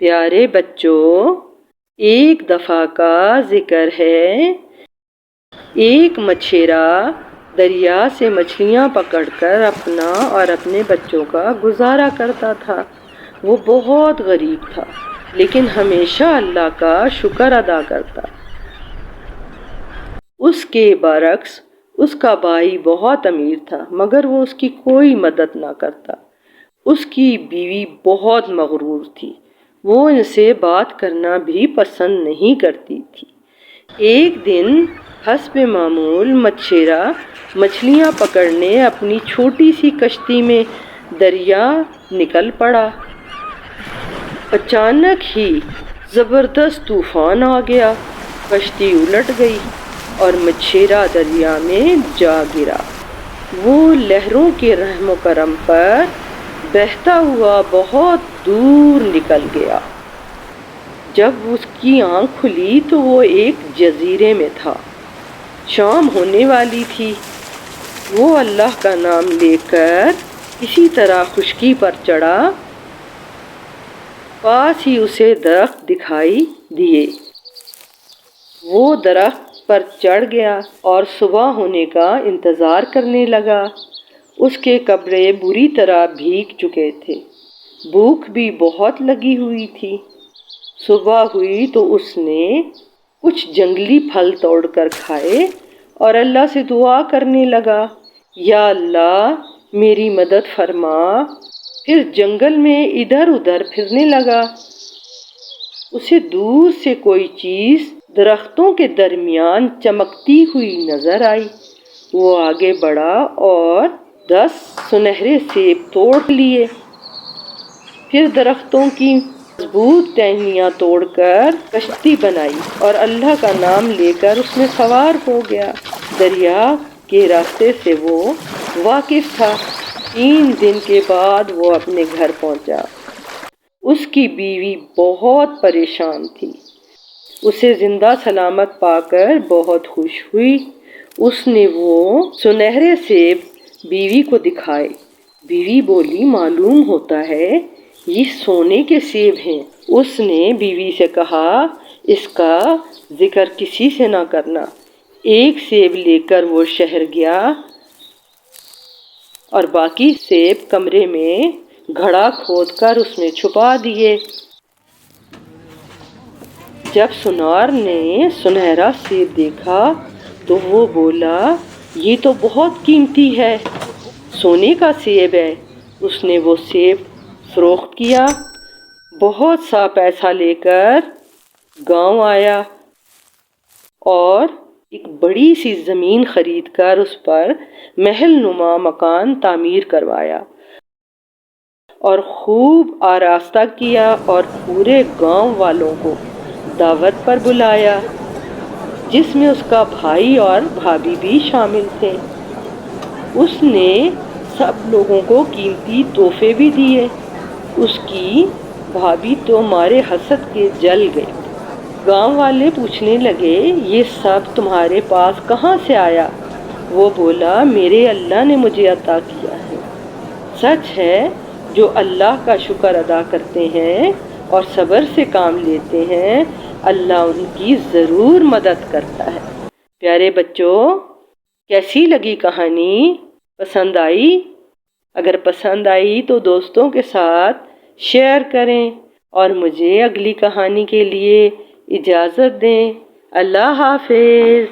پیارے بچوں، ایک دفعہ کا ذکر ہے، ایک مچھیرا دریا سے مچھلیاں پکڑ کر اپنا اور اپنے بچوں کا گزارا کرتا تھا۔ وہ بہت غریب تھا، لیکن ہمیشہ اللہ کا شکر ادا کرتا۔ اس کے برعکس اس کا بھائی بہت امیر تھا، مگر وہ اس کی کوئی مدد نہ کرتا۔ اس کی بیوی بہت مغرور تھی، وہ ان سے بات کرنا بھی پسند نہیں کرتی تھی۔ ایک دن حسب معمول مچھیرا مچھلیاں پکڑنے اپنی چھوٹی سی کشتی میں دریا نکل پڑا۔ اچانک ہی زبردست طوفان آ گیا، کشتی الٹ گئی اور مچھیرا دریا میں جا گرا۔ وہ لہروں کے رحم و کرم پر بہتا ہوا بہت دور نکل گیا۔ جب اس کی آنکھ کھلی تو وہ ایک جزیرے میں تھا۔ شام ہونے والی تھی۔ وہ اللہ کا نام لے کر کسی طرح خشکی پر چڑھا۔ پاس ہی اسے درخت دکھائی دیے۔ وہ درخت پر چڑھ گیا اور صبح ہونے کا انتظار کرنے لگا۔ اس کے کپڑے بری طرح بھیگ چکے تھے، بھوک بھی بہت لگی ہوئی تھی۔ صبح ہوئی تو اس نے کچھ جنگلی پھل توڑ کر کھائے اور اللہ سے دعا کرنے لگا، یا اللہ میری مدد فرما۔ پھر جنگل میں ادھر ادھر پھرنے لگا۔ اسے دور سے کوئی چیز درختوں کے درمیان چمکتی ہوئی نظر آئی۔ وہ آگے بڑھا اور 10 سنہرے سیب توڑ لیے۔ پھر درختوں کی مضبوط ٹہنیاں توڑ کر کشتی بنائی اور اللہ کا نام لے کر اس میں سوار ہو گیا۔ دریا کے راستے سے وہ واقف تھا۔ 3 دن کے بعد وہ اپنے گھر پہنچا۔ اس کی بیوی بہت پریشان تھی، اسے زندہ سلامت پا کر بہت خوش ہوئی۔ اس نے وہ سنہرے سیب بیوی کو دکھائے۔ بیوی بولی، معلوم ہوتا ہے یہ سونے کے سیب ہیں۔ اس نے بیوی سے کہا، اس کا ذکر کسی سے نہ کرنا۔ ایک سیب لے کر وہ شہر گیا اور باقی سیب کمرے میں گڑھا کھود کر اس میں چھپا دیے۔ جب سونار نے سنہرا سیب دیکھا تو وہ بولا، یہ تو بہت قیمتی ہے، سونے کا سیب ہے۔ اس نے وہ سیب فروخت کیا، بہت سا پیسہ لے کر گاؤں آیا اور ایک بڑی سی زمین خرید کر اس پر محل نما مکان تعمیر کروایا اور خوب آراستہ کیا اور پورے گاؤں والوں کو دعوت پر بلایا، جس میں اس کا بھائی اور بھابھی بھی شامل تھے۔ اس نے سب لوگوں کو قیمتی تحفے بھی دیے۔ اس کی بھابھی تو مارے حسد کے جل گئی۔ گاؤں والے پوچھنے لگے، یہ سب تمہارے پاس کہاں سے آیا؟ وہ بولا، میرے اللہ نے مجھے عطا کیا ہے۔ سچ ہے، جو اللہ کا شکر ادا کرتے ہیں اور صبر سے کام لیتے ہیں، اللہ ان کی ضرور مدد کرتا ہے۔ پیارے بچوں، کیسی لگی کہانی؟ پسند آئی؟ اگر پسند آئی تو دوستوں کے ساتھ شیئر کریں اور مجھے اگلی کہانی کے لیے اجازت دیں۔ اللہ حافظ۔